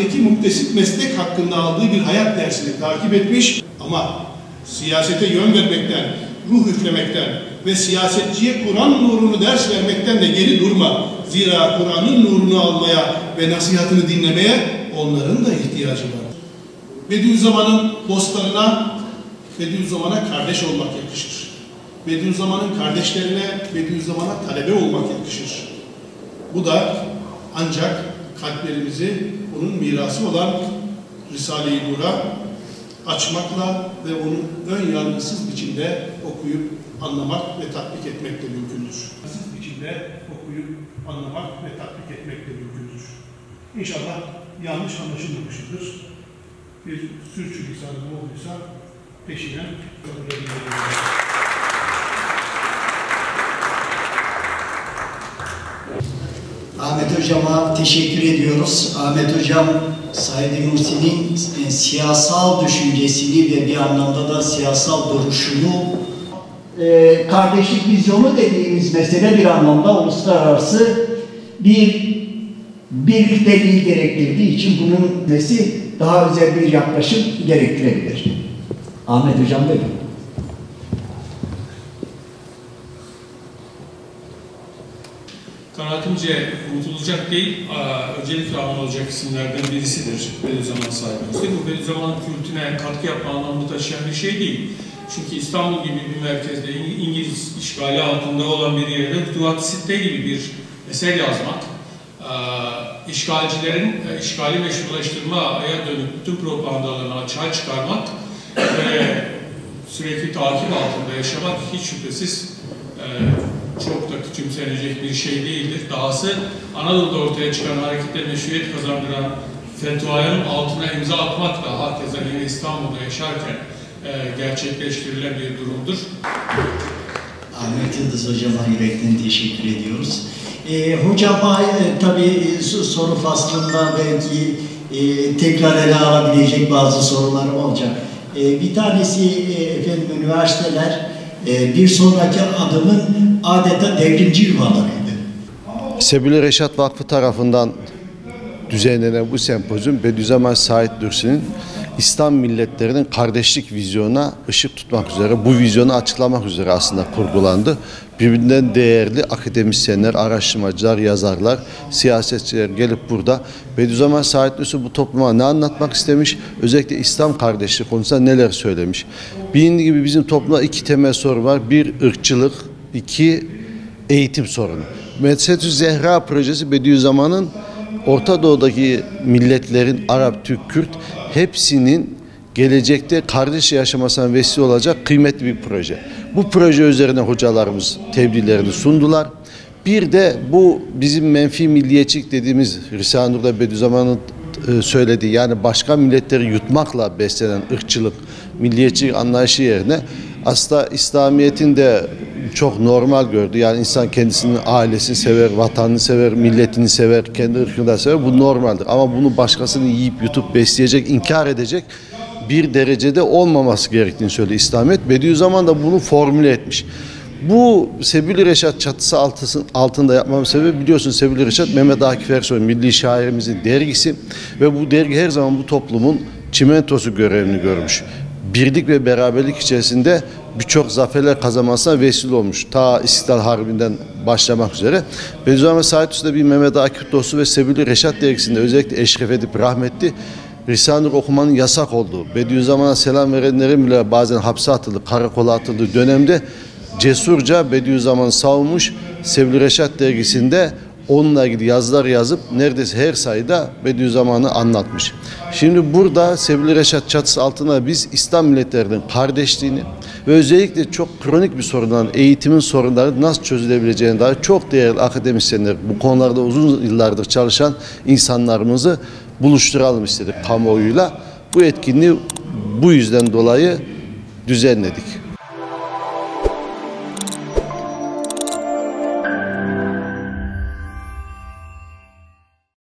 Muktesit meslek hakkında aldığı bir hayat dersini takip etmiş ama siyasete yön vermekten, ruh üflemekten ve siyasetçiye Kur'an nurunu ders vermekten de geri durma. Zira Kur'an'ın nurunu almaya ve nasihatını dinlemeye onların da ihtiyacı var. Bediüzzaman'ın dostlarına, Bediüzzaman'a kardeş olmak yakışır. Bediüzzaman'ın kardeşlerine, Bediüzzaman'a talebe olmak yakışır. Bu da ancak kalplerimizi onun mirası olan Risale-i Nur'a açmakla ve onu ön yargısız biçimde okuyup anlamak ve tatbik etmek de mümkündür. Biçimde okuyup anlamak ve tatbik etmek de mümkündür. İnşallah yanlış anlaşılmamıştır. Bir sürçülisanım olduysa peşinen kabul edilir. Ahmet Hocam'a teşekkür ediyoruz. Ahmet Hocam, Said Nursi'nin siyasal düşüncesini ve bir anlamda da siyasal duruşunu kardeşlik vizyonu dediğimiz mesele bir anlamda uluslararası bir birlikteliği gerektirdiği için bunun nesi daha özel bir yaklaşım gerektirebilir. Ahmet Hocam buyurun. Kanaatimce unutulacak değil, öncelikle anılacak isimlerden birisidir Bediüzzaman Said Nursi. Bu Bediüzzaman kültüne katkı yapma anlamını taşıyan bir şey değil. Çünkü İstanbul gibi bir merkezde, İngiliz işgali altında olan bir yerde Fütuhat-ı Sitte gibi bir eser yazmak, işgalcilerin işgali meşrulaştırmaya dönük bütün propagandalarını açığa çıkarmak ve sürekli takip altında yaşamak hiç şüphesiz çok da küçümsenecek bir şey değildir. Dahası Anadolu'da ortaya çıkan hareketle meşruiyet kazandıran fetvaların altına imza atmak da hakeza yine İstanbul'da yaşarken gerçekleştirilen bir durumdur. Ahmet Yıldız Hocam'a yürekten teşekkür ediyoruz. Hocama tabii soru faslında belki tekrar ele alabilecek bazı sorularım olacak. Bir tanesi efendim üniversiteler bir sonraki adımın adeta devrimci yuvalarıydı. Sebil Reşat Vakfı tarafından düzenlenen bu sempozyum Bediüzzaman Said Nursi'nin İslam milletlerinin kardeşlik vizyonuna ışık tutmak üzere, bu vizyonu açıklamak üzere aslında kurgulandı. Birbirinden değerli akademisyenler, araştırmacılar, yazarlar, siyasetçiler gelip burada Bediüzzaman Said Nursi bu topluma ne anlatmak istemiş, özellikle İslam kardeşliği konusunda neler söylemiş. Bilindiği gibi bizim toplumda iki temel sorun var. Bir, ırkçılık, iki, eğitim sorunu. Medresetü Zehra projesi Bediüzzaman'ın Orta Doğu'daki milletlerin, Arap, Türk, Kürt hepsinin gelecekte kardeş yaşamasına vesile olacak kıymetli bir proje. Bu proje üzerine hocalarımız tebliğlerini sundular. Bir de bu bizim menfi milliyetçilik dediğimiz Risale-i Nur'da Bediüzzaman'ın söylediği, yani başka milletleri yutmakla beslenen ırkçılık, milliyetçilik anlayışı yerine aslında İslamiyet'in de çok normal gördü. Yani insan kendisinin ailesini sever, vatanını sever, milletini sever, kendi ırkını da sever. Bu normaldir. Ama bunu başkasını yiyip yutup besleyecek, inkar edecek bir derecede olmaması gerektiğini söyledi İslamiyet. Bediüzzaman da bunu formüle etmiş. Bu Sebil Reşat çatısı altında yapmamın sebebi, biliyorsunuz Sebil Reşat Mehmet Akif Ersoy milli şairimizin dergisi ve bu dergi her zaman bu toplumun çimentosu görevini görmüş. Birlik ve beraberlik içerisinde birçok zaferler kazanmasına vesile olmuş. Ta İstiklal Harbi'nden başlamak üzere. Bediüzzaman Said Nursi'de bir Mehmet Akif dostu ve Sebil Reşat dergisinde özellikle eşref edip rahmetli Risale-i Nur okumanın yasak olduğu, Bediüzzaman'a selam verenlerin bile bazen hapse atıldığı, karakola atıldığı dönemde cesurca Bediüzzaman'ı savunmuş. Sebil Reşat dergisinde onunla ilgili yazılar yazıp neredeyse her sayıda Bediüzzaman'ı anlatmış. Şimdi burada Sebil Reşat çatısı altında biz İslam milletlerinin kardeşliğini ve özellikle çok kronik bir sorunların, eğitimin sorunları nasıl çözülebileceğine dair çok değerli akademisyenler, bu konularda uzun yıllardır çalışan insanlarımızı buluşturalım istedik kamuoyuyla. Bu etkinliği bu yüzden dolayı düzenledik.